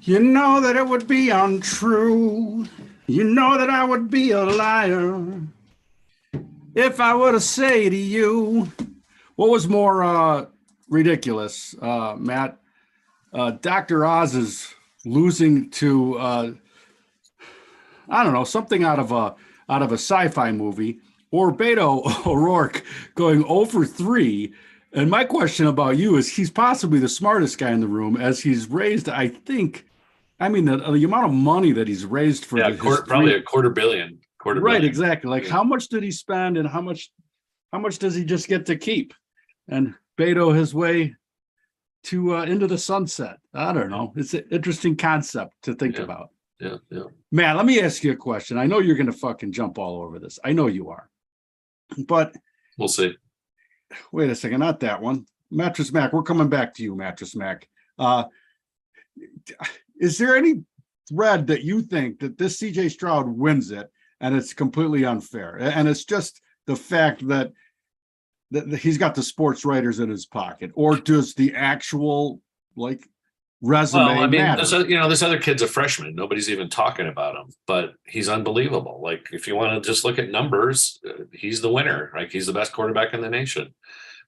You know that it would be untrue. You know that I would be a liar if I were to say to you, what was more ridiculous, Matt? Dr. Oz is losing to I don't know, something out of a sci-fi movie, or Beto O'Rourke going 0 for 3. And my question about you is, he's possibly the smartest guy in the room, as he's raised, I think, I mean, the amount of money that he's raised for Yeah, his probably a quarter billion. right, exactly. Like, how much did he spend, and how much does he just get to keep? And Beto his way to into the sunset. I don't know. It's an interesting concept to think about. Yeah. Man, let me ask you a question. I know you're going to fucking jump all over this. I know you are. But We'll see. wait a second, not that one. Mattress Mac, we're coming back to you, Mattress Mac. Is there any thread that you think that this CJ Stroud wins it and it's completely unfair? And it's just the fact that he's got the sports writers in his pocket, or does the actual resume matter? This other kid's a freshman. Nobody's even talking about him, but he's unbelievable. Like, if you want to just look at numbers, he's the winner. Like, he's the best quarterback in the nation.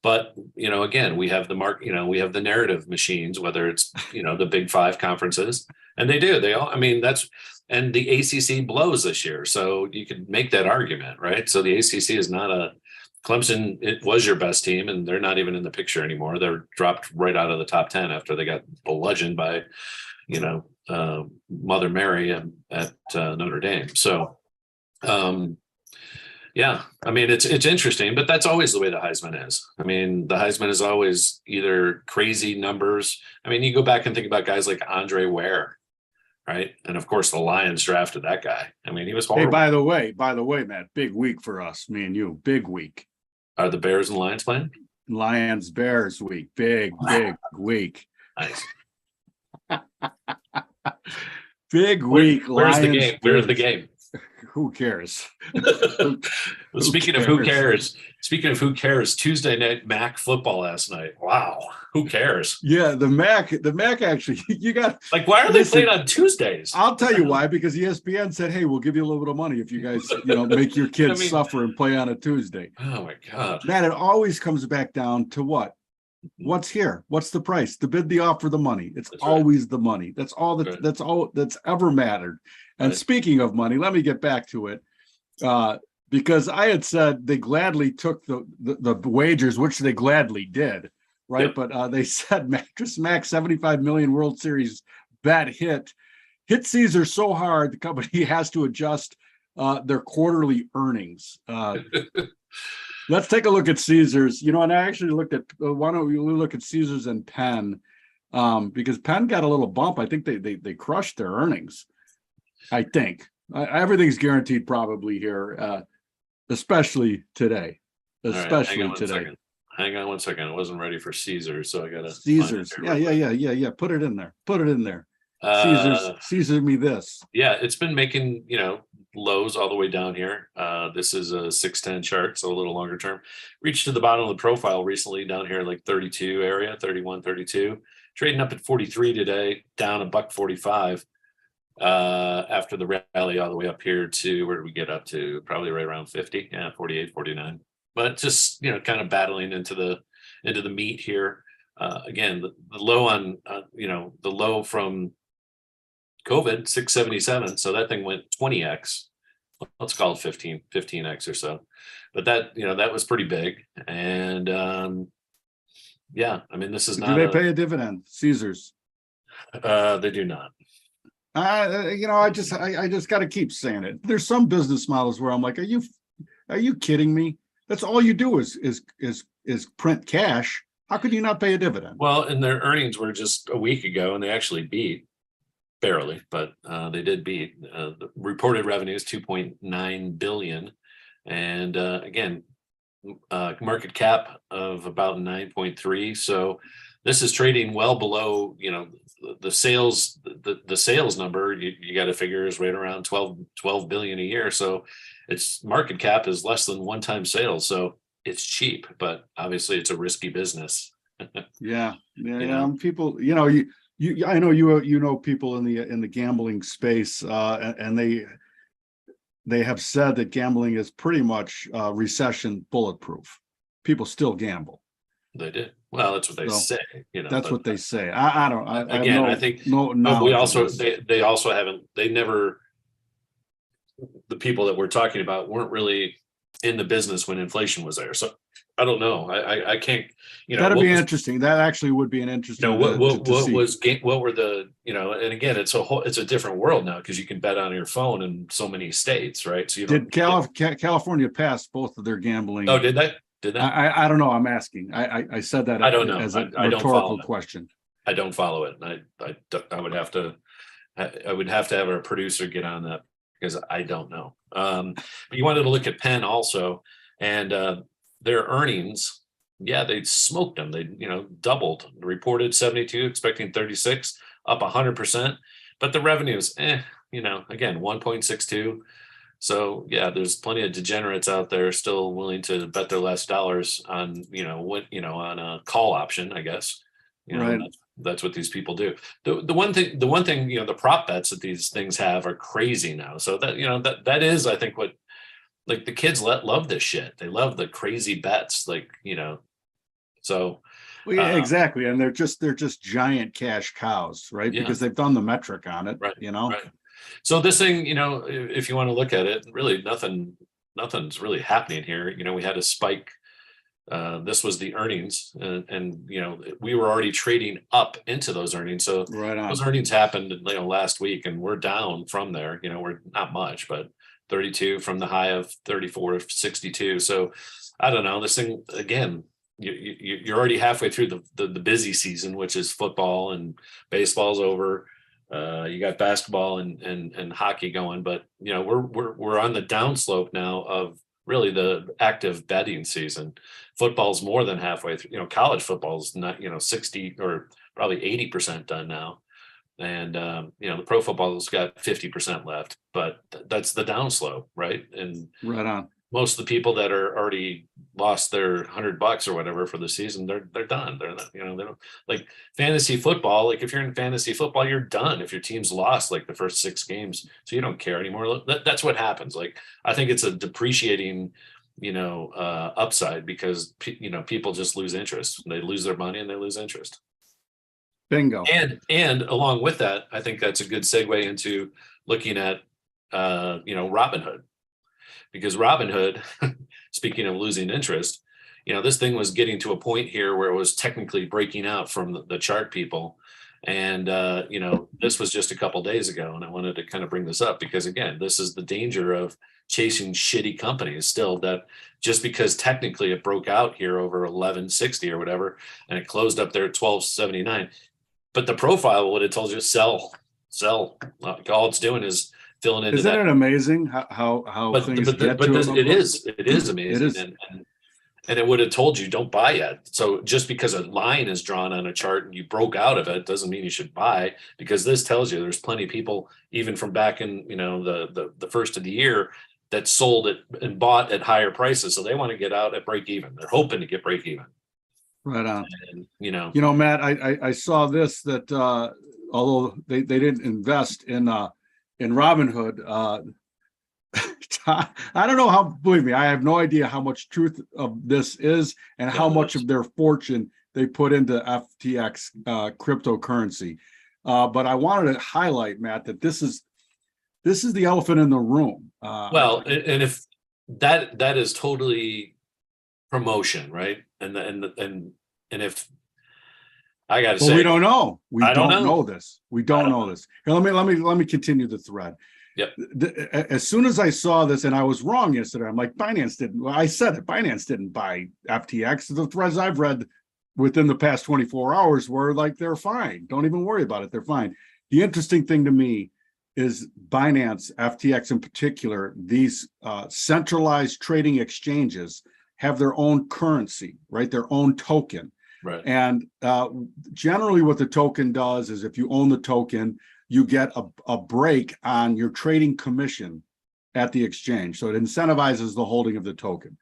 But, again, we have we have the narrative machines, whether it's, the Big Five conferences, and they all, and the ACC blows this year. So you could make that argument, right? So the ACC is not Clemson, it was your best team, and they're not even in the picture anymore. They're dropped right out of the top 10 after they got bludgeoned by, Mother Mary at Notre Dame. So, it's interesting, but that's always the way the Heisman is. The Heisman is always either crazy numbers. You go back and think about guys like Andre Ware, right? And of course, the Lions drafted that guy. He was horrible. Hey, by the way, Matt, big week for us, me and you. Big week. Are the Bears and Lions playing? Lions Bears week. Big week. Nice. Big week. Where's the game? Where's the game? Who cares? Speaking of who cares, Tuesday night MAC football last night. Wow, who cares? Yeah, the MAC actually, you got, why are they playing on Tuesdays? I'll tell you why, because ESPN said, hey, we'll give you a little bit of money if you guys, make your kids suffer and play on a Tuesday. Oh my God. Man, it always comes back down to what? What's here? What's the price? The bid, the offer, the money. It's always the money. That's all that's all that's ever mattered. And speaking of money, let me get back to it. Because I had said they gladly took the wagers, which they gladly did, right? Yep. But they said Mattress Mac 75 million World Series bet hit Caesars so hard the company has to adjust their quarterly earnings. Let's take a look at Caesars. And I actually looked at, why don't we look at Caesars and Penn? Because Penn got a little bump. I think they crushed their earnings. I think everything's guaranteed probably here, especially today. Especially today. Hang on one second. I wasn't ready for Caesars, so I got to Caesars. Yeah. Put it in there. Caesars me this. Yeah, it's been making lows all the way down here. This is a 610 chart, so a little longer term. Reached to the bottom of the profile recently down here, like 32 area, 31, 32. Trading up at 43 today, down $1.45. After the rally all the way up here to, where did we get up to? Probably right around 50, 48, 49. But just kind of battling into the meat here. Again, the low on the low from COVID 677. So that thing went 20x. Let's call it 15x or so. But that was pretty big. And this is not. Do they pay a dividend, Caesars? They do not. I just got to keep saying it. There's some business models where I'm like, are you kidding me? That's all you do is print cash. How could you not pay a dividend? Well, and their earnings were just a week ago, and they actually beat barely, but they did beat. The reported revenue is 2.9 billion, and again, market cap of about 9.3. So this is trading well below, the sales, the sales number you got to figure is right around 12 billion a year. So its market cap is less than one-time sales. So it's cheap, but obviously it's a risky business. Yeah. know? People, I know you know people in the gambling space, and they have said that gambling is pretty much recession bulletproof. People still gamble. They did. Well, that's what they So say, that's but what they say. I don't. I have again, I think, no but we knowledge of also, this. they also haven't, they never, the people that we're talking about weren't really in the business when inflation was there. So I don't know. I can't, That'd what be was, interesting. That actually would be an interesting to what see. was what were the, and again, it's a different world now because you can bet on your phone in so many states, right? So you don't. Did California pass both of their gambling? Oh, did they? Did they? I don't know. I'm asking. I said that I don't know. as a I don't follow rhetorical it. question. I don't follow it. And I would have to, I would have to have our producer get on that because I don't know. But you wanted to look at Penn also, and their earnings, yeah, they smoked them. They, doubled. Reported 72, expecting 36, up 100%. But the revenues, again, 1.62. So yeah, there's plenty of degenerates out there still willing to bet their last dollars on, on a call option, I guess. Right. That's what these people do. The one thing, the prop bets that these things have are crazy now. So that is, I think, what, like, the kids love this shit. They love the crazy bets, so Well, yeah, exactly. And they're just giant cash cows, right? yeah, Because they've done the metric on it, right, right. Right. So this thing, if you want to look at it, really nothing's really happening here. We had a spike. This was the earnings, and we were already trading up into those earnings. So Right on. those earnings happened, last week, and we're down from there. We're not much, but 32 from the high of 34.62. So I don't know. This thing, again, you're already halfway through the busy season, which is football, and baseball's over. You got basketball and hockey going, but we're on the downslope now of really the active betting season. Football's more than halfway through. College football's not 60 or probably 80% done now, and the pro football's got 50% left. But that's the downslope, right? And Right on. most of the people that are already lost their $100 or whatever for the season, they're done. They're not, they don't, like fantasy football. Like, if you're in fantasy football, you're done if your team's lost like the first 6 games, so you don't care anymore. That's what happens. Like, I think it's a depreciating, upside, because people just lose interest. They lose their money and they lose interest. Bingo. And along with that, I think that's a good segue into looking at Robinhood. Because Robinhood, speaking of losing interest, this thing was getting to a point here where it was technically breaking out from the chart people. And, this was just a couple days ago. And I wanted to kind of bring this up because, again, this is the danger of chasing shitty companies still, that just because technically it broke out here over 1160 or whatever, and it closed up there at 1279. But the profile would have told you sell. All it's doing is filling into Isn't that. it amazing how things get to it is amazing. It is. And it would have told you don't buy yet. So just because a line is drawn on a chart and you broke out of it doesn't mean you should buy, because this tells you there's plenty of people, even from back in the first of the year, that sold it and bought at higher prices. So they want to get out at break even. They're hoping to get break even. Right on. And, Matt, I saw this, that although they didn't invest in Robinhood, I don't know how, believe me, I have no idea how much truth of this is and how much of their fortune they put into FTX cryptocurrency. But I wanted to highlight, Matt, that this is the elephant in the room. And if that is totally promotion, right? And if I got to say, we don't know. We don't know this. We don't know know. this. Here, let me continue the thread. Yep. As soon as I saw this, and I was wrong yesterday, I'm like, Binance didn't. Well, I said it. Binance didn't buy FTX. The threads I've read within the past 24 hours were like, they're fine. Don't even worry about it. They're fine. The interesting thing to me is Binance, FTX in particular, these centralized trading exchanges have their own currency, right? Their own token. Right. And generally what the token does is, if you own the token, you get a break on your trading commission at the exchange. So it incentivizes the holding of the token.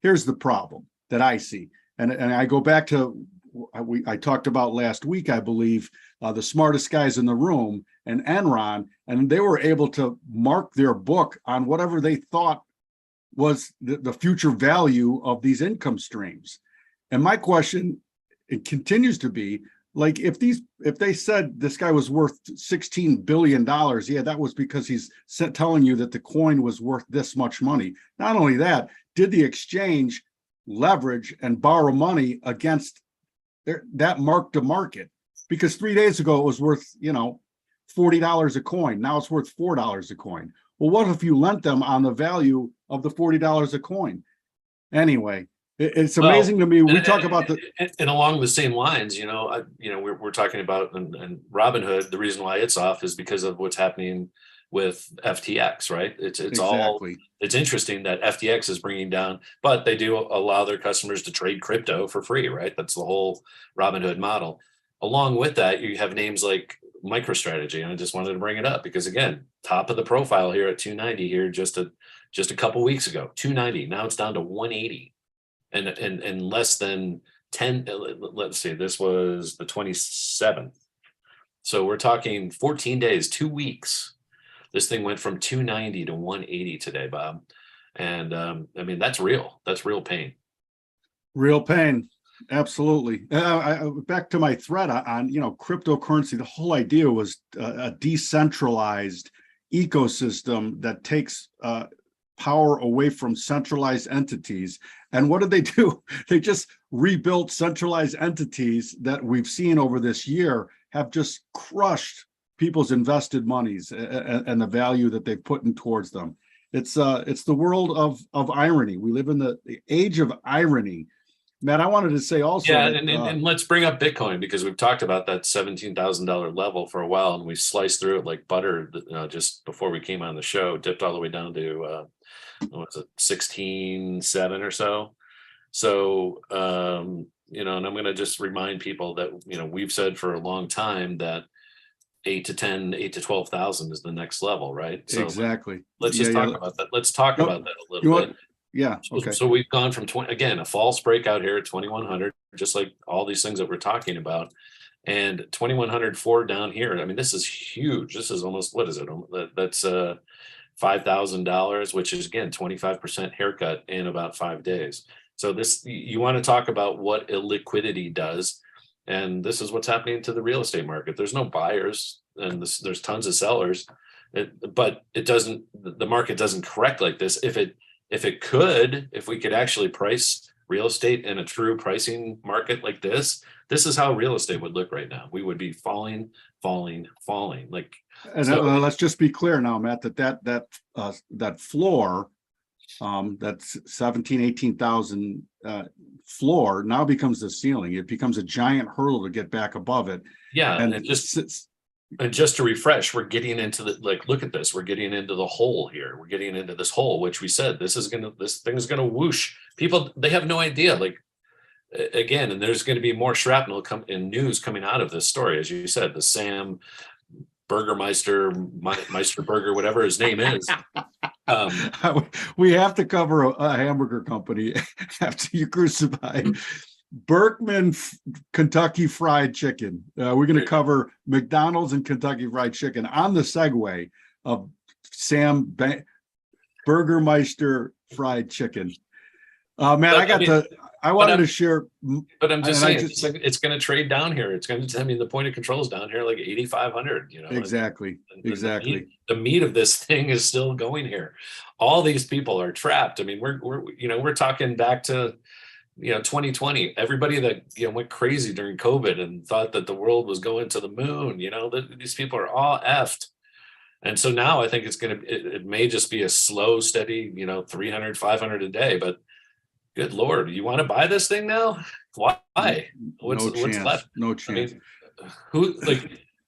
Here's the problem that I see. And I go back to I talked about last week, I believe, the smartest guys in the room and Enron, and they were able to mark their book on whatever they thought was the future value of these income streams. And my question, it continues to be, like, if they said this guy was worth $16 billion, yeah, that was because he's telling you that the coin was worth this much money. Not only that, did the exchange leverage and borrow money against that mark to market? Because 3 days ago it was worth, $40 a coin. Now it's worth $4 a coin. Well, what if you lent them on the value of the $40 a coin? Anyway, it's amazing to me. We talk about and along the same lines, we're talking about and Robinhood. The reason why it's off is because of what's happening with FTX, right? It's exactly. It's interesting that FTX is bringing down, but they do allow their customers to trade crypto for free, right? That's the whole Robinhood model. Along with that, you have names like MicroStrategy, and I just wanted to bring it up because, again, top of the profile here at 290 here just a couple weeks ago, 290. Now it's down to 180, and less than 10. Let's see, this was the 27th, so we're talking 14 days, 2 weeks. This thing went from 290 to 180 today, Bob, and I mean that's real. That's real pain. Real pain. Absolutely. Back to my thread on cryptocurrency. The whole idea was a decentralized ecosystem that takes power away from centralized entities. And what did they do? They just rebuilt centralized entities that we've seen over this year have just crushed people's invested monies and the value that they've put in towards them. It's the world of irony. We live in the age of irony. Matt, I wanted to say also. Yeah, and let's bring up Bitcoin because we've talked about that $17,000 level for a while, and we sliced through it like butter just before we came on the show. Dipped all the way down to what was it, 16.7 or so. So and I'm going to just remind people that we've said for a long time that 8 to 12,000 is the next level, right? So exactly. Let's just talk about that. Let's talk about that a little bit. Yeah. Okay. So we've gone from 20, again, a false breakout here at 2,100, just like all these things that we're talking about, and 2,100 forward down here. I mean, this is huge. This is almost, what is it? That's $5,000, which is again 25% haircut in about 5 days. So this, you want to talk about what illiquidity does, and this is what's happening to the real estate market. There's no buyers, and there's tons of sellers, but it doesn't. The market doesn't correct like this. If we could actually price real estate in a true pricing market like this is how real estate would look right now. We would be falling. Like, and let's just be clear now, Matt, that floor, that's 18,000 floor now becomes the ceiling. It becomes a giant hurdle to get back above it. Yeah, and it just sits. And just to refresh, we're getting into look at this. We're getting into the hole here. We're getting into this hole, which we said this thing is gonna whoosh. People, they have no idea. Like, again, and there's going to be more shrapnel news coming out of this story, as you said. The Sam Burgermeister, Meisterburger, whatever his name is. We have to cover a hamburger company after you crucify Berkman Kentucky Fried Chicken. We're going to cover McDonald's and Kentucky Fried Chicken on the segue of Sam Burgermeister Fried Chicken. Man, I wanted to share. But I'm just saying, it's going to trade down here. It's going to, the point of control is down here like 8,500. Exactly. Exactly. The meat of this thing is still going here. All these people are trapped. I mean, we're talking back to 2020, everybody that went crazy during COVID and thought that the world was going to the moon. These people are all effed. And so now I think it may just be a slow, steady, 300, 500 a day. But good Lord, you want to buy this thing now? Why? What's left? No chance. Where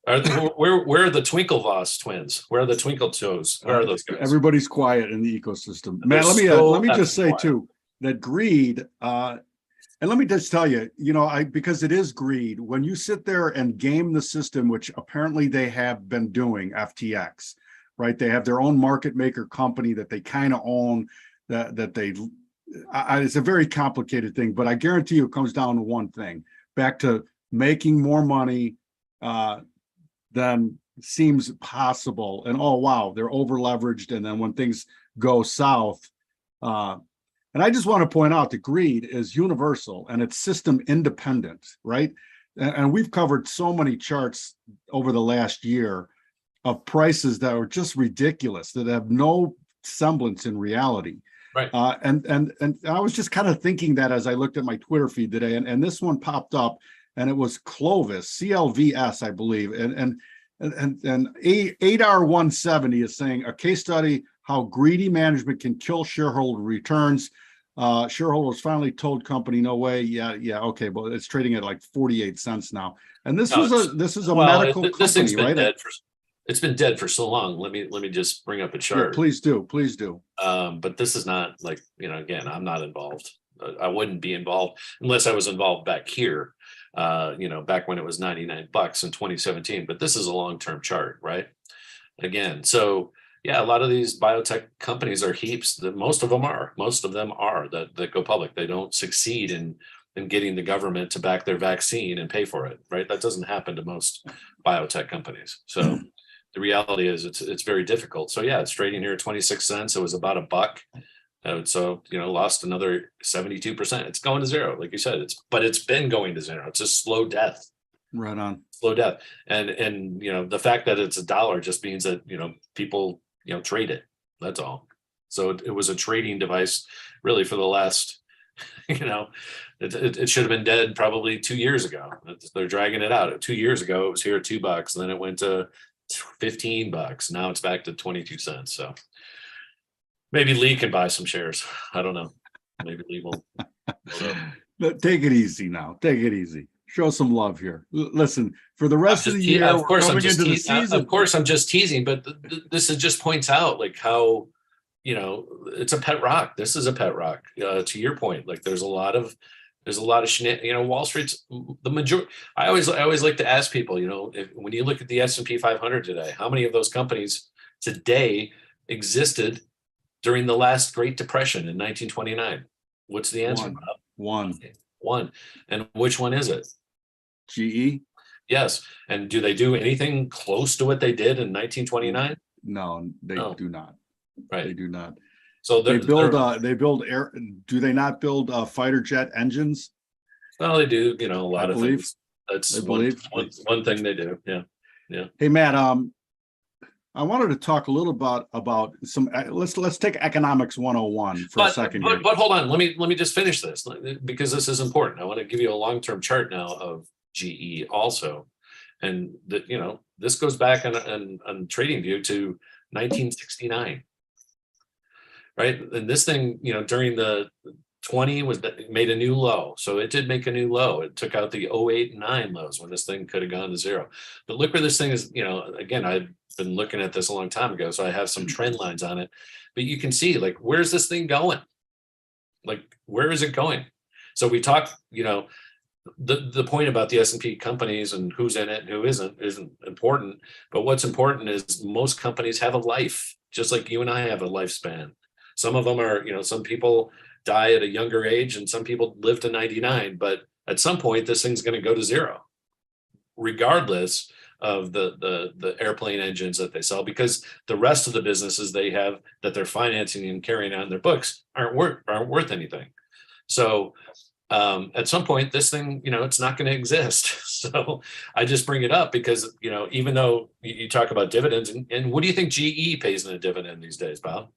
are the Twinklevoss twins? Where are the Twinkle Toes? Where are those guys? Everybody's quiet in the ecosystem. Man, let me just say too, that greed, and let me just tell you, because it is greed, when you sit there and game the system, which apparently they have been doing, FTX, right? They have their own market maker company that they kind of own, it's a very complicated thing, but I guarantee you it comes down to one thing. back to making more money than seems possible. And oh wow, they're over leveraged. And then when things go south, and I just want to point out that greed is universal and it's system independent, right? And we've covered so many charts over the last year of prices that are just ridiculous, that have no semblance in reality. Right. And I was just kind of thinking that as I looked at my Twitter feed today, and this one popped up, and it was Clovis, CLVS, I believe, and 8R170 is saying a case study how greedy management can kill shareholder returns. Shareholders finally told company, no way. Yeah, okay, but it's trading at like 48 cents now. And this is a medical company, right? It's been dead for so long. Let me just bring up a chart. Yeah, please do. But this is not like, again, I'm not involved. I wouldn't be involved unless I was involved back here, back when it was $99 in 2017. But this is a long-term chart, right? Again, so yeah, a lot of these biotech companies are heaps. That most of them are that go public. They don't succeed in getting the government to back their vaccine and pay for it, right? That doesn't happen to most biotech companies. So the reality is it's very difficult. So yeah, it's trading here at 26 cents. It was about $1. So, lost another 72%. It's going to zero. Like you said, but it's been going to zero. It's a slow death. Right on. Slow death. And the fact that it's $1 just means that, people, trade it. That's all. So it was a trading device really for the last, it should have been dead probably 2 years ago. They're dragging it out. 2 years ago, it was here at $2. Then it went to $15. Now it's back to 22 cents. So maybe Lee can buy some shares. I don't know. Maybe Lee will. Take it easy now. Take it easy. Show some love here. Listen, for the rest of the year, of course, I'm just teasing, but this just points out like how, it's a pet rock. This is a pet rock. To your point, like there's a lot of Wall Street's the majority. I always like to ask people, when you look at the S&P 500 today, how many of those companies today existed during the last Great Depression in 1929? What's the answer? One. And which one is it? GE? Yes. And do they do anything close to what they did in 1929? No, they do not. Right. They do not. So they build air. Do they not build fighter jet engines? Well, they do, a lot of things. That's one thing they do. Yeah. Yeah. Hey, Matt, I wanted to talk a little about some. Let's take economics 101 for a second. But hold on, let me just finish this because this is important. I want to give you a long-term chart now of GE also, and that this goes back on TradingView to 1969, right? And this thing during the 20 made a new low, so it did make a new low. It took out the 08 and 9 lows when this thing could have gone to zero. But look where this thing is. Again, I've been looking at this a long time ago, so I have some trend lines on it. But you can see, like, where's this thing going? Like, where is it going? So we talk, the point about the S&P companies and who's in it and who isn't important. But what's important is most companies have a life, just like you and I have a lifespan. Some of them are, some people die at a younger age and some people live to 99, but at some point this thing's going to go to zero, regardless of the airplane engines that they sell, because the rest of the businesses they have that they're financing and carrying on their books aren't worth anything. So at some point this thing, it's not going to exist. So I just bring it up because, even though you talk about dividends, and what do you think GE pays in a dividend these days, Bob?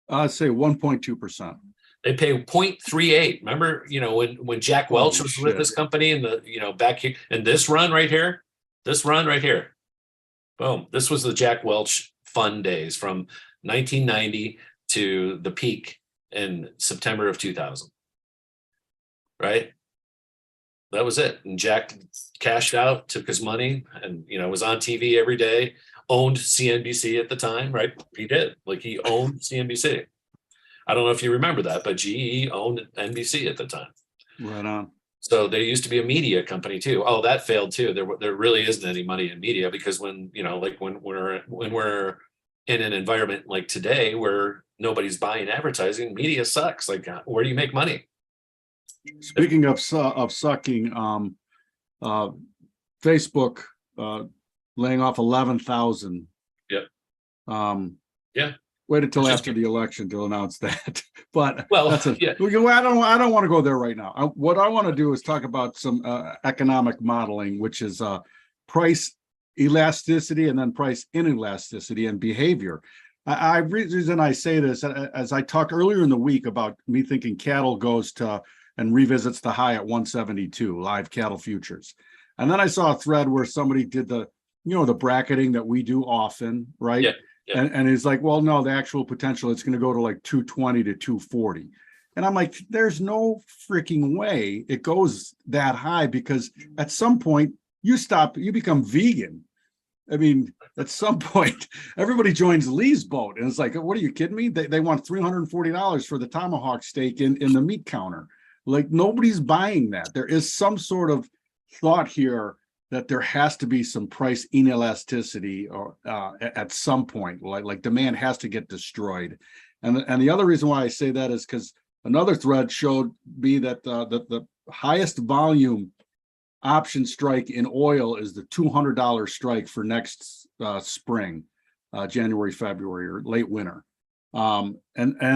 I'd say 1.2%. They pay 0.38. Remember, when Jack Welch was with this company and back here, and this run right here, boom. This was the Jack Welch fun days from 1990 to the peak in September of 2000. Right? That was it. And Jack cashed out, took his money, and was on TV every day, owned CNBC at the time, right? He did. Like, he owned CNBC. I don't know if you remember that, but GE owned NBC at the time. Right on. So they used to be a media company too. Oh, that failed too. There really isn't any money in media because when we're in an environment like today where nobody's buying advertising, media sucks. Like, where do you make money? Speaking of sucking, Facebook laying off 11,000. Yep. Yeah. Wait until after the election to announce that. But well, that's I don't want to go there right now. What I want to do is talk about some economic modeling, which is price elasticity and then price inelasticity and behavior. Reason I say this, as I talked earlier in the week about me thinking cattle goes to and revisits the high at 172 live cattle futures. And then I saw a thread where somebody did the bracketing that we do often, right? Yeah. Yeah. And he's like, well, no, the actual potential, it's going to go to like 220 to 240. And I'm like, there's no freaking way it goes that high, because at some point you become vegan. I mean, at some point, everybody joins Lee's boat. And it's like, what are you kidding me? They want $340 for the tomahawk steak in the meat counter. Like, nobody's buying that. There is some sort of thought here that there has to be some price inelasticity or at some point, like demand has to get destroyed. And the other reason why I say that is because another thread showed me that the highest volume option strike in oil is the $200 strike for next spring, January, February, or late winter. And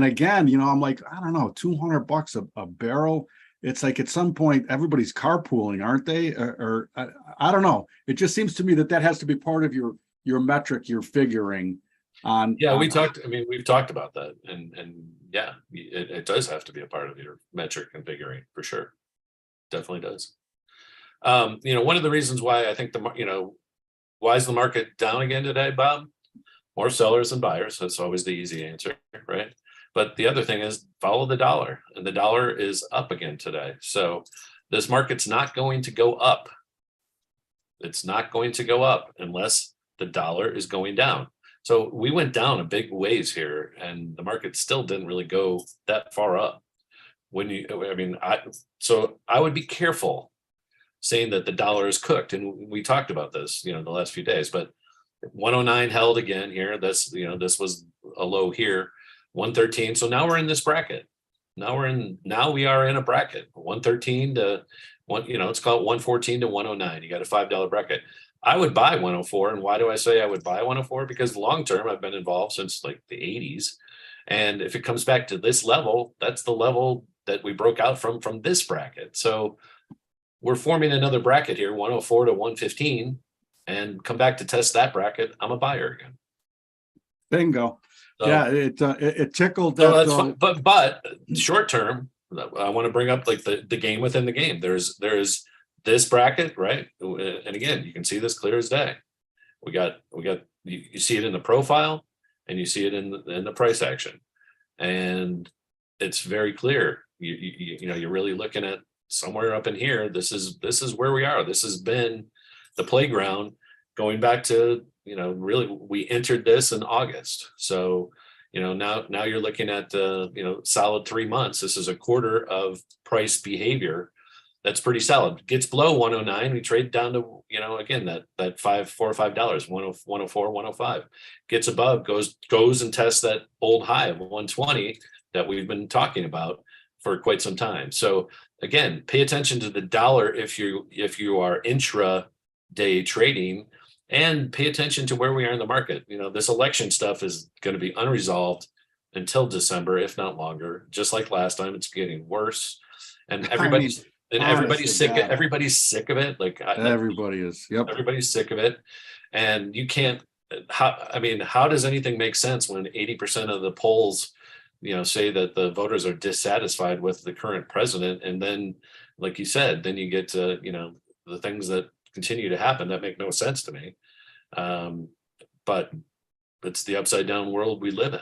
again, I'm like, I don't know, $200 a barrel. It's like at some point everybody's carpooling, aren't they? Or I don't know. It just seems to me that has to be part of your metric you're figuring on. Yeah, we've talked about that, and yeah, it does have to be a part of your metric and figuring for sure. Definitely does. One of the reasons why I think why is the market down again today, Bob? More sellers than buyers. That's always the easy answer, right? But the other thing is follow the dollar, and the dollar is up again today. So this market's not going to go up. It's not going to go up unless the dollar is going down. So we went down a big ways here, and the market still didn't really go that far up. So I would be careful saying that the dollar is cooked. And we talked about this, the last few days, but 109 held again here. This was a low here. 113. So now we're in this bracket. Now we are in a bracket. 113 to it's called 114 to 109. You got a $5 bracket. I would buy 104. And why do I say I would buy 104? Because long term, I've been involved since like the 80s. And if it comes back to this level, that's the level that we broke out from this bracket. So we're forming another bracket here, 104 to 115, and come back to test that bracket. I'm a buyer again. Bingo. So, yeah, it tickled. So that's fun. But short term, I want to bring up like the game within the game. There's this bracket, right? And again, you can see this clear as day. We got you see it in the profile, and you see it in the price action, and it's very clear. You're really looking at somewhere up in here. This is where we are. This has been the playground going back to really we entered this in August. So now you're looking at solid 3 months. This is a quarter of price behavior that's pretty solid. Gets below 109, we trade down to again that $4 or $5, 104, 105. Gets above, goes and tests that old high of 120 that we've been talking about for quite some time. So again, pay attention to the dollar if you are intra-day trading, and pay attention to where we are in the market. This election stuff is going to be unresolved until December, if not longer. Just like last time, it's getting worse, and everybody's sick. Everybody's sick of it. Like everybody is. Yep. Everybody's sick of it, and you can't. How does anything make sense when 80% of the polls say that the voters are dissatisfied with the current president, and then, like you said, then you get to the things that continue to happen that make no sense to me. But it's the upside down world we live in.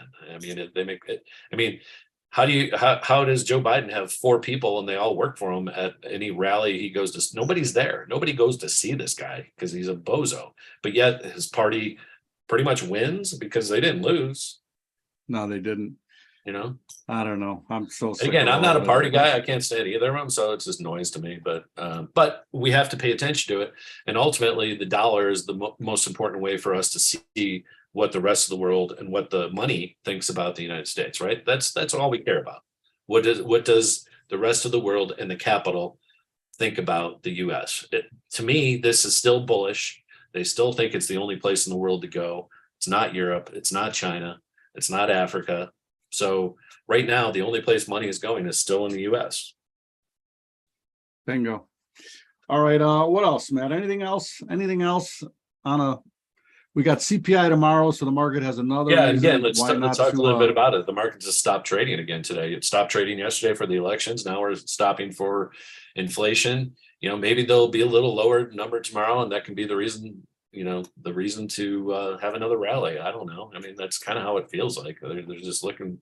How does Joe Biden have 4 people and they all work for him at any rally he goes to? Nobody's there. Nobody goes to see this guy because he's a bozo, but yet his party pretty much wins because they didn't lose. No, they didn't. I don't know. I'm so sick. Again, I'm not a party guy. I can't stand either of them, so it's just noise to me. But we have to pay attention to it, and ultimately, the dollar is the most important way for us to see what the rest of the world and what the money thinks about the United States. Right? That's all we care about. What does the rest of the world and the capital think about the US. To me, this is still bullish. They still think it's the only place in the world to go. It's not Europe. It's not China. It's not Africa. So right now, the only place money is going is still in the US. Bingo. All right. What else, Matt? Anything else? Anything else we got CPI tomorrow, so the market has another Yeah, reason again, let's why not talk a little to, bit about it. The market just stopped trading again today. It stopped trading yesterday for the elections. Now we're stopping for inflation. Maybe there'll be a little lower number tomorrow, and that can be the reason, the reason to have another rally. I don't know. I mean, that's kind of how it feels like. They're just looking,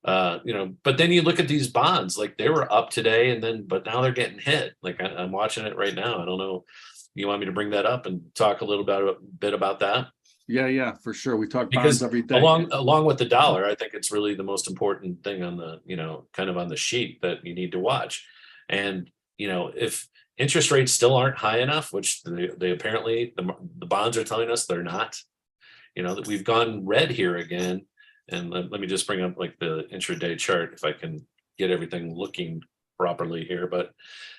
but then you look at these bonds, like they were up today, but now they're getting hit. Like I'm watching it right now. I don't know. You want me to bring that up and talk a little bit about that? Yeah, for sure. We talk bonds Because every day. along with the dollar, I think it's really the most important thing on the, kind of on the sheet that you need to watch. And, if interest rates still aren't high enough, which they apparently, the bonds are telling us they're not, that we've gone red here again. And let me just bring up like the intraday chart if I can get everything looking properly here. But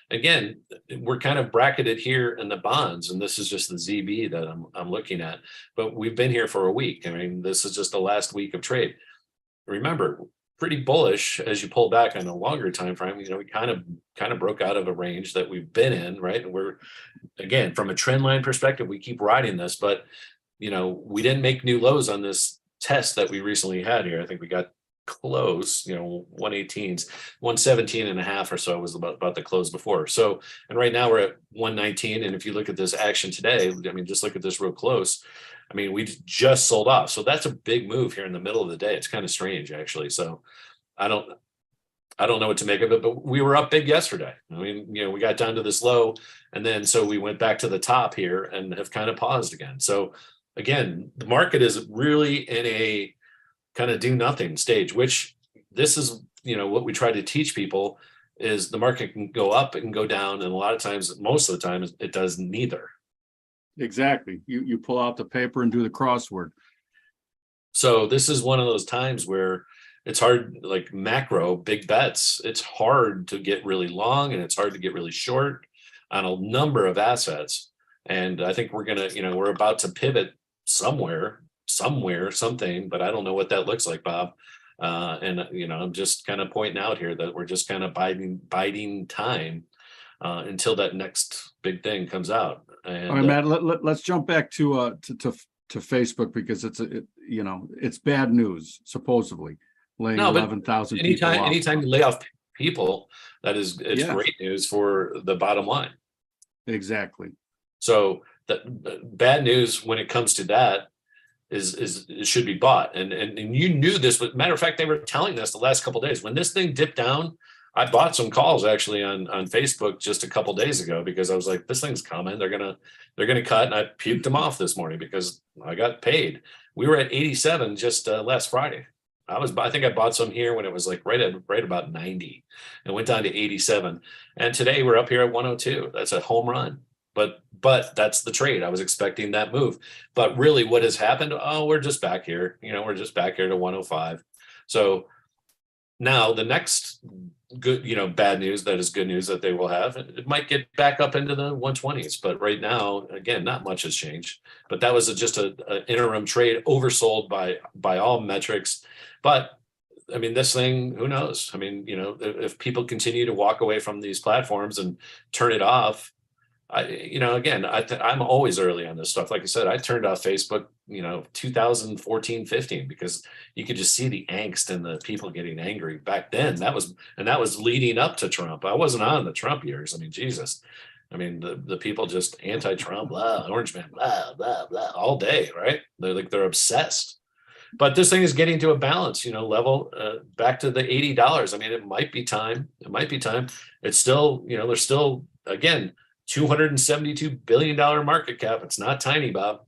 again, we're kind of bracketed here in the bonds, and this is just the ZB that I'm looking at. But we've been here for a week. I mean, this is just the last week of trade. Remember, pretty bullish as you pull back on a longer time frame. We kind of broke out of a range that we've been in, right? And we're, again, from a trend line perspective, we keep riding this, but we didn't make new lows on this test that we recently had here. I think we got close, 118s, 117 and a half or so was about the close before. So, and right now we're at 119. And if you look at this action today, I mean, just look at this real close. I mean, we just sold off. So that's a big move here in the middle of the day. It's kind of strange, actually. So I don't know what to make of it, but we were up big yesterday. I mean, we got down to this low, and then so we went back to the top here and have kind of paused again. So again, the market is really in a kind of do nothing stage, which this is, what we try to teach people is the market can go up, it can go down. And a lot of times, most of the time, it does neither. Exactly. You pull out the paper and do the crossword. So this is one of those times where it's hard, like macro big bets. It's hard to get really long and it's hard to get really short on a number of assets. And I think we're we're about to pivot somewhere, something, but I don't know what that looks like, Bob. And I'm just kind of pointing out here that we're just kind of biding time until that next big thing comes out. And all right, Matt, let's jump back to Facebook, because it's bad news, supposedly laying 11,000 people off. Anytime you lay off people, it's great news for the bottom line. Exactly. So the bad news when it comes to that is it should be bought. And you knew this, but matter of fact, they were telling us the last couple of days when this thing dipped down. I bought some calls actually on Facebook just a couple of days ago because I was like, this thing's coming. They're gonna cut, and I puked them off this morning because I got paid. We were at 87 just last Friday. I think I bought some here when it was like right about 90 and went down to 87. And today we're up here at 102. That's a home run. But that's the trade. I was expecting that move. But really what has happened? Oh, we're just back here. We're just back here to 105. So now the next good, bad news that is good news that they will have, it might get back up into the 120s. But right now, again, not much has changed. But that was just an interim trade, oversold by all metrics. But I mean, this thing, who knows? I mean, if people continue to walk away from these platforms and turn it off, I'm always early on this stuff. Like I said, I turned off Facebook, 2014, 15, because you could just see the angst and the people getting angry back then. That was leading up to Trump. I wasn't on the Trump years. I mean, Jesus. I mean, the people just anti-Trump, blah, orange man, blah, blah, blah, all day, right? They're obsessed. But this thing is getting to a balance, level back to the $80. I mean, it might be time. It's still, there's still, again, $272 billion market cap. It's not tiny, Bob.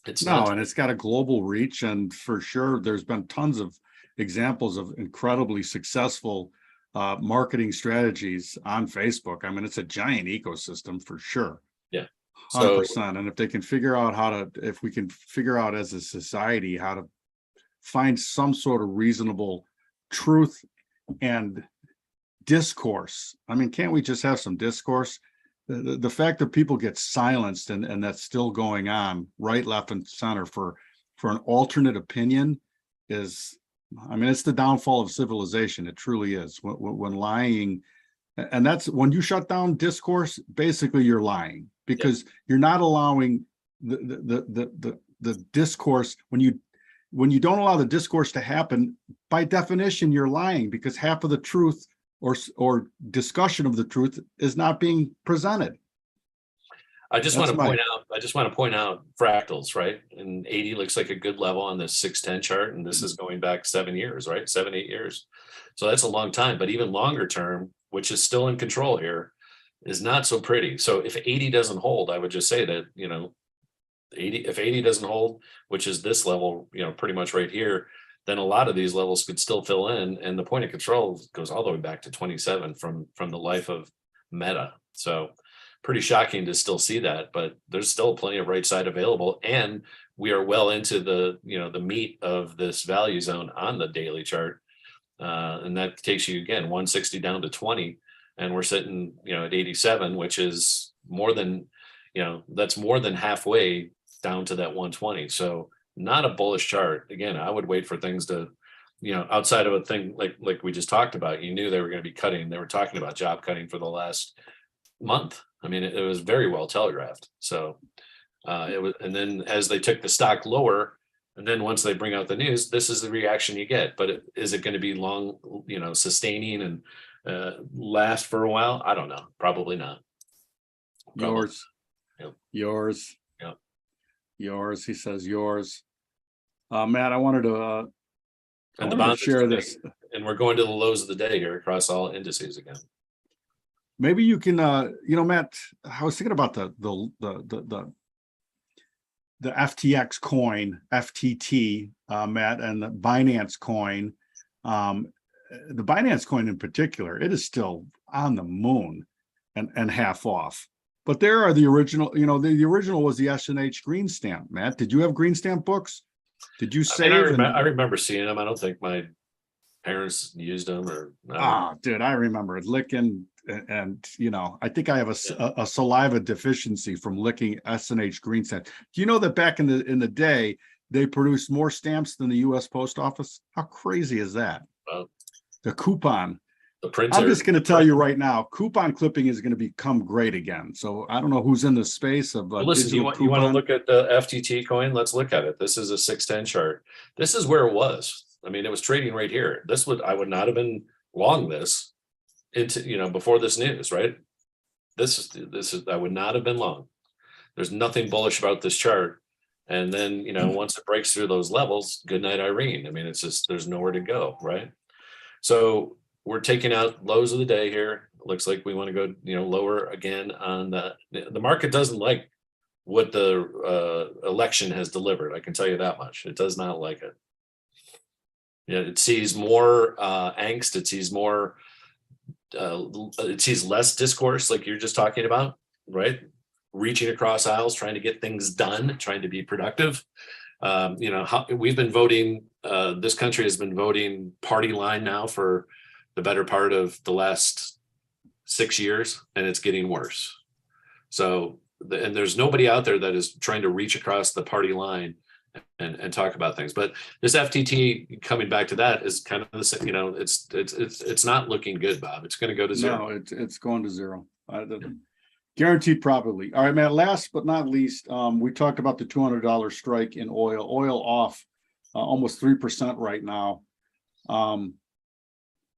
And it's got a global reach. And for sure, there's been tons of examples of incredibly successful marketing strategies on Facebook. I mean, it's a giant ecosystem for sure. Yeah. 100%. And if they can figure out if we can figure out as a society how to find some sort of reasonable truth and discourse. I mean, can't we just have some discourse? The fact that people get silenced and that's still going on right, left, and center for an alternate opinion is, I mean, it's the downfall of civilization. It truly is. When lying, and that's when you shut down discourse, basically you're lying, because you're not allowing the discourse. When you don't allow the discourse to happen, by definition, you're lying, because half of the truth or discussion of the truth is not being presented. I just want to point out fractals, right? And 80 looks like a good level on this 610 chart, and this is going back 7 years, right? 7, 8 years. So that's a long time, but even longer term, which is still in control here, is not so pretty. So if 80 doesn't hold, I would just say that, you know, if 80 doesn't hold, which is this level, you know, pretty much right here, then a lot of these levels could still fill in, and the point of control goes all the way back to 27 from the life of Meta. So pretty shocking to still see that, but there's still plenty of right side available, and we are well into the, you know, the meat of this value zone on the daily chart, and that takes you again 160 down to 20, and we're sitting, you know, at 87, which is more than, you know, that's more than halfway down to that 120. So not a bullish chart. Again, I would wait for things to, you know, outside of a thing like we just talked about. You knew they were going to be cutting. They were talking about job cutting for the last month. I mean, it was very well telegraphed. So it was, and then as they took the stock lower, and then once they bring out the news, this is the reaction you get. But is it going to be long, you know, sustaining and last for a while? I don't know. Probably not. Yours. Yep. Yours. Yep. Yours. He says yours. Matt, I wanted to and the bonds share this. And we're going to the lows of the day here across all indices again. Maybe you can, you know, Matt, I was thinking about the FTX coin, FTT, Matt, and the Binance coin. The Binance coin in particular, it is still on the moon and half off. But there are the original, you know, the original was the S&H green stamp. Matt, did you have green stamp books? Did you save? I remember seeing them. I don't think my parents used them or. Dude, I remember licking, and you know, I think I have a saliva deficiency from licking S&H green stamp. Do you know that back in the day they produced more stamps than the U.S. Post Office? How crazy is that? The coupon. The printer. I'm just going to tell you right now, coupon clipping is going to become great again. So I don't know who's in the space of listen. You want to look at the FTT coin? Let's look at it. This is a 610 chart. This is where it was. I mean, it was trading right here. I would not have been long this into, you know, before this news, right? This is I would not have been long. There's nothing bullish about this chart. And then, you know, once it breaks through those levels, good night, Irene. I mean, it's just, there's nowhere to go, right? So we're taking out lows of the day here. It looks like we want to go, you know, lower again on the market doesn't like what the election has delivered. I can tell you that much. It does not like it. Yeah, it sees more angst. It sees more. It sees less discourse, like you're just talking about, right? Reaching across aisles, trying to get things done, trying to be productive. You know, we've been voting. This country has been voting party line now for the better part of the last 6 years, and it's getting worse. So, and there's nobody out there that is trying to reach across the party line and talk about things. But this FTT, coming back to that, is kind of the same. You know, it's not looking good, Bob. It's going to go to zero. No, it's going to zero. Guaranteed probably. All right, Matt, last but not least, we talked about the $200 strike in oil. Oil off almost 3% right now,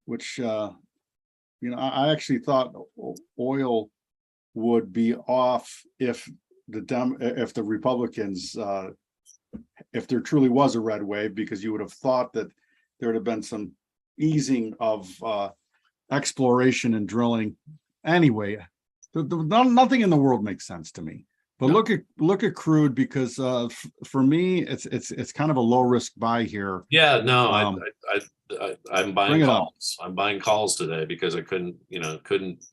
which, you know, I actually thought oil would be off if the Republicans, if there truly was a red wave, because you would have thought that there would have been some easing of exploration and drilling. Anyway, nothing in the world makes sense to me. But no. Look at crude, because for me it's kind of a low risk buy here. Yeah, no, I'm buying calls. I'm buying calls today because I couldn't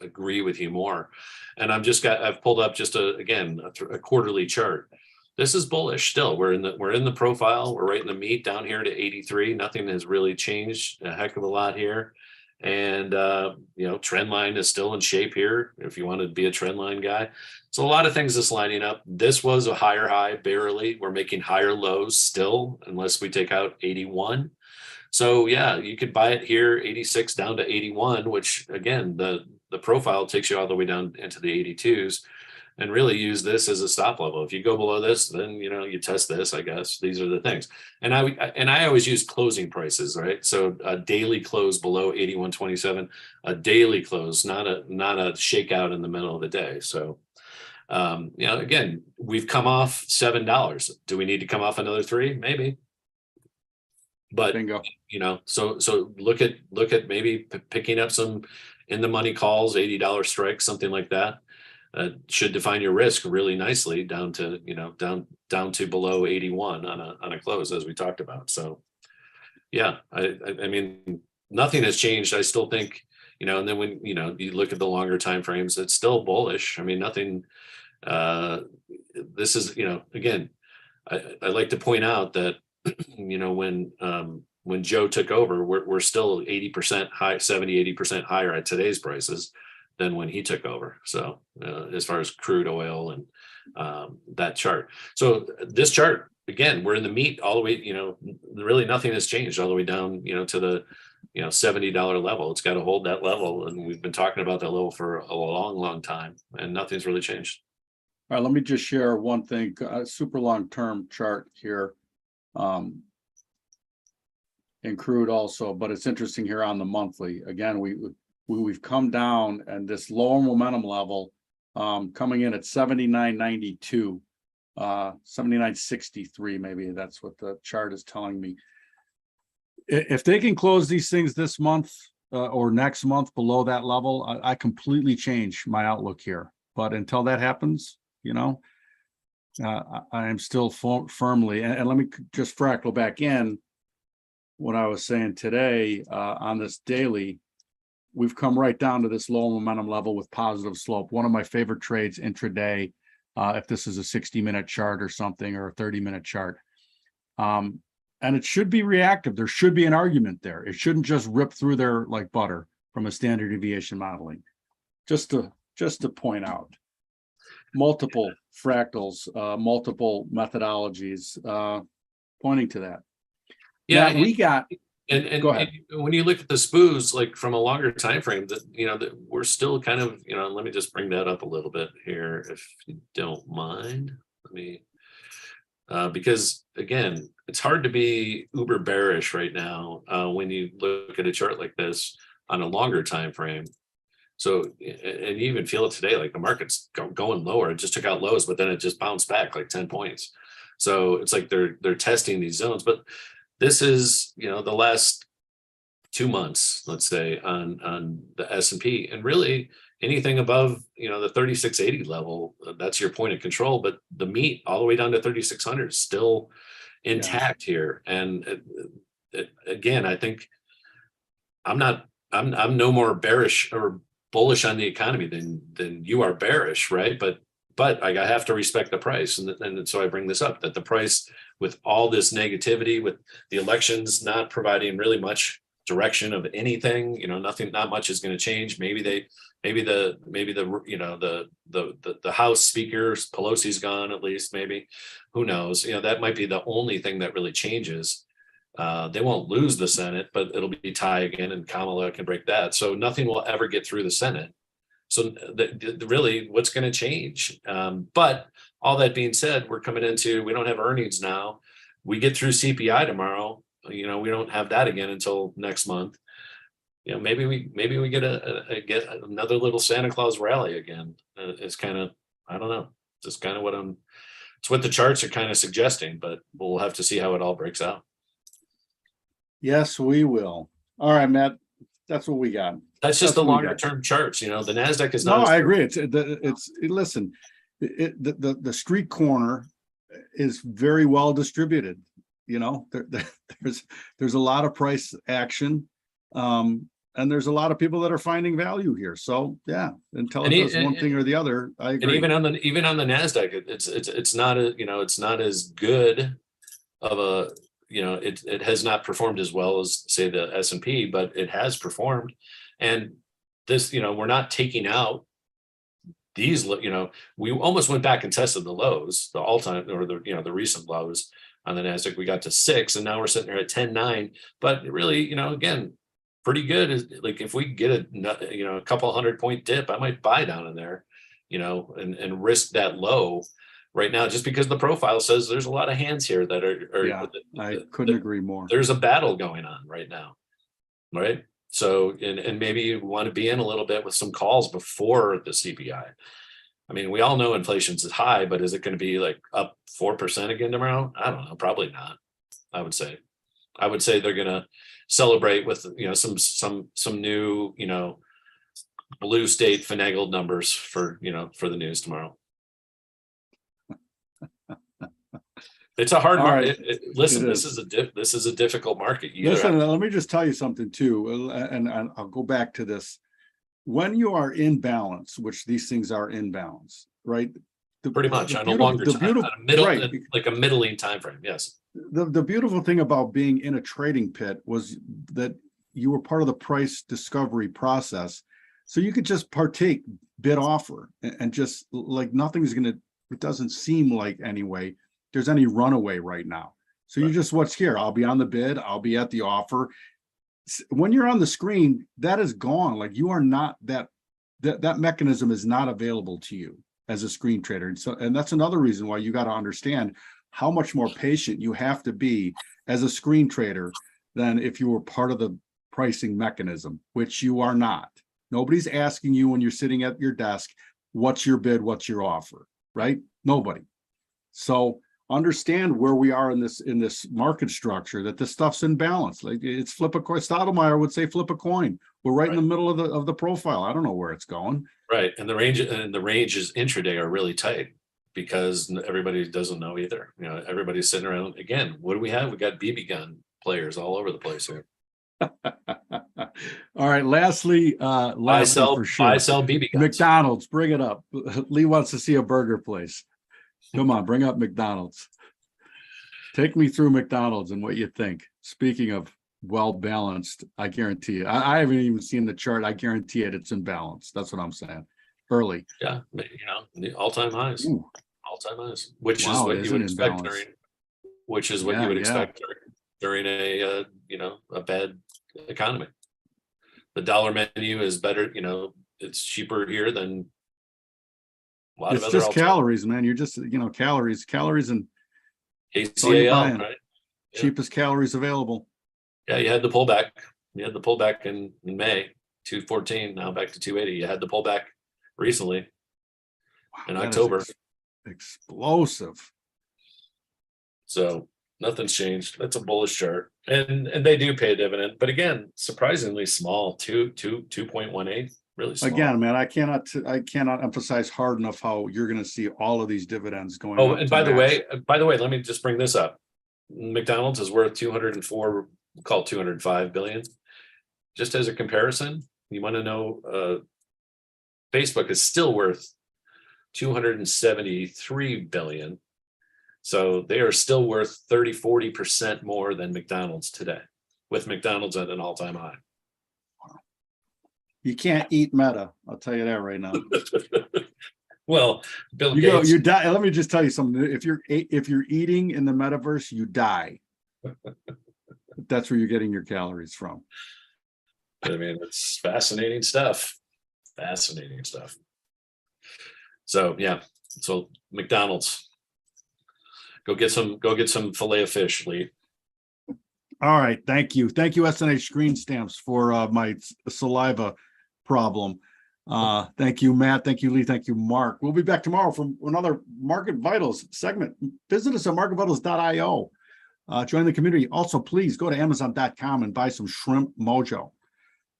agree with you more. And I've pulled up just a quarterly chart. This is bullish still. We're in the profile. We're right in the meat down here to 83. Nothing has really changed a heck of a lot here. And, trend line is still in shape here if you want to be a trend line guy. So a lot of things is lining up. This was a higher high, barely. We're making higher lows still, unless we take out 81. So yeah, you could buy it here, 86 down to 81, which again, the profile takes you all the way down into the 82s, and really use this as a stop level. If you go below this, then you test this, I guess. These are the things. And I always use closing prices, right? So a daily close below 81.27, a daily close, not a shakeout in the middle of the day. So again, we've come off $7. Do we need to come off another 3? Maybe. But Bingo. So look at maybe picking up some in the money calls, $80 strikes, something like that. Should define your risk really nicely down to down to below 81 on a close, as we talked about. So yeah, I mean, nothing has changed. I still think, and then when you look at the longer time frames, it's still bullish. I mean, nothing. This is again, I like to point out that when Joe took over, we're still 80% high, 70-80% higher at today's prices than when he took over. So as far as crude oil and that chart. So this chart, again, we're in the meat all the way, really nothing has changed all the way down, to the, $70 level. It's got to hold that level. And we've been talking about that level for a long, long time, and nothing's really changed. All right, let me just share one thing, super long-term chart here. In crude also, but it's interesting here on the monthly. Again, we've come down, and this lower momentum level coming in at 79.92, 79.63, maybe that's what the chart is telling me. If they can close these things this month or next month below that level, I completely change my outlook here. But until that happens, I am still firmly, and let me just fractal back in what I was saying today on this daily. We've come right down to this low momentum level with positive slope. One of my favorite trades intraday, if this is a 60-minute chart or something, or a 30-minute chart. And it should be reactive. There should be an argument there. It shouldn't just rip through there like butter from a standard deviation modeling. Just to point out, multiple fractals, multiple methodologies pointing to that. Yeah, now, we got. And, go ahead. And when you look at the SPUs, like from a longer time frame, that that we're still kind of, let me just bring that up a little bit here, if you don't mind. Let me, because again, it's hard to be uber bearish right now when you look at a chart like this on a longer time frame. So, and you even feel it today, like the market's going lower. It just took out lows, but then it just bounced back like 10 points. So it's like they're testing these zones, but this is, the last 2 months, let's say, on the S&P, and really anything above, the 3680 level, that's your point of control. But the meat all the way down to 3600 is still intact here. And again, I think I'm no more bearish or bullish on the economy than you are bearish, right? But I have to respect the price, and so I bring this up, that the price, with all this negativity, with the elections not providing really much direction of anything, not much is going to change. Maybe the House Speaker Pelosi's gone, at least, maybe, who knows? That might be the only thing that really changes. They won't lose the Senate, but it'll be tie again, and Kamala can break that. So nothing will ever get through the Senate. So really, what's going to change? But all that being said, we're coming into, we don't have earnings now. We get through CPI tomorrow. We don't have that again until next month. Maybe we get get another little Santa Claus rally again. It's kind of, I don't know. It's kind of it's what the charts are kind of suggesting, but we'll have to see how it all breaks out. Yes, we will. All right, Matt. That's what we got. That's just the longer term charts. The NASDAQ is not. No, I agree. Listen, the street corner is very well distributed. There's a lot of price action, and there's a lot of people that are finding value here. So yeah, until it does one thing or the other, I agree. And even on the NASDAQ, it's not it's not as good of a it has not performed as well as say the S&P, but it has performed. And this, we're not taking out these, we almost went back and tested the lows, the all-time or the recent lows on the NASDAQ. We got to 6 and now we're sitting there at 10.9, but really, again, pretty good. Is like, if we get a couple 100-point dip, I might buy down in there, and risk that low right now, just because the profile says there's a lot of hands here that are yeah, I couldn't agree more. There's a battle going on right now, right? So, and maybe you want to be in a little bit with some calls before the CPI. I mean, we all know inflation's high, but is it going to be like up 4% again tomorrow? I don't know, probably not. I would say they're going to celebrate with, some new, blue state finagled numbers for the news tomorrow. It's a hard market. Right. Listen, this is a difficult market. Listen, let me just tell you something too, and I'll go back to this. When you are in balance, which these things are in balance, right? Pretty much on a longer time, like a middling time frame. Yes. The beautiful thing about being in a trading pit was that you were part of the price discovery process, so you could just partake bid offer and just like nothing's gonna. It doesn't seem like anyway there's any runaway right now. So you just what's here. I'll be on the bid. I'll be at the offer. When you're on the screen, that is gone. Like you are not that mechanism is not available to you as a screen trader. And that's another reason why you got to understand how much more patient you have to be as a screen trader than if you were part of the pricing mechanism, which you are not. Nobody's asking you when you're sitting at your desk, what's your bid, what's your offer, right? Nobody. So understand where we are in this market structure, that this stuff's in balance. Like it's flip a coin. Stottlemyre would say flip a coin. We're right in the middle of the profile. I don't know where it's going. Right. And the ranges intraday are really tight because everybody doesn't know either. Everybody's sitting around again. What do we have? We got BB gun players all over the place here. All right. Lastly, buy sell BB guns. McDonald's, bring it up. Lee wants to see a burger place. Come on, bring up McDonald's. Take me through McDonald's and what you think. Speaking of well-balanced, I guarantee you. I haven't even seen the chart. I guarantee it's in balance. That's what I'm saying. Early. Yeah, the all-time highs. Ooh. All-time highs. Which is what you would expect during a bad economy. The dollar menu is better, it's cheaper here than a lot of other. It's just calories, man. You're just, calories and KCAL, right? Cheapest calories available. Yeah, you had the pullback. In May, 214, now back to 280. You had the pullback recently in October. Explosive. So nothing's changed. That's a bullish chart. And they do pay a dividend, but again, surprisingly small, 2.18. Really small. Again, man, I cannot emphasize hard enough how you're going to see all of these dividends going. Oh, and by the way, let me just bring this up. McDonald's is worth 204, we'll call it 205 billion. Just as a comparison, you want to know, Facebook is still worth 273 billion. So they are still worth 40% more than McDonald's today, with McDonald's at an all-time high. You can't eat Meta. I'll tell you that right now. Well, Bill Gates. You die. Let me just tell you something. If you're eating in the metaverse, you die. That's where you're getting your calories from. I mean, it's fascinating stuff. So yeah. So McDonald's. Go get some filet of fish, Lee. All right. Thank you. Thank you, SNH Screen Stamps, for my saliva problem. Thank you, Matt. Thank you, Lee. Thank you, Mark. We'll be back tomorrow for another Market Vitals segment. Visit us at marketvitals.io. Join the community. Also, please go to Amazon.com and buy some Shrimp Mojo.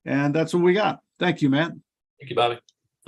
And that's what we got. Thank you, Matt. Thank you, Bobby.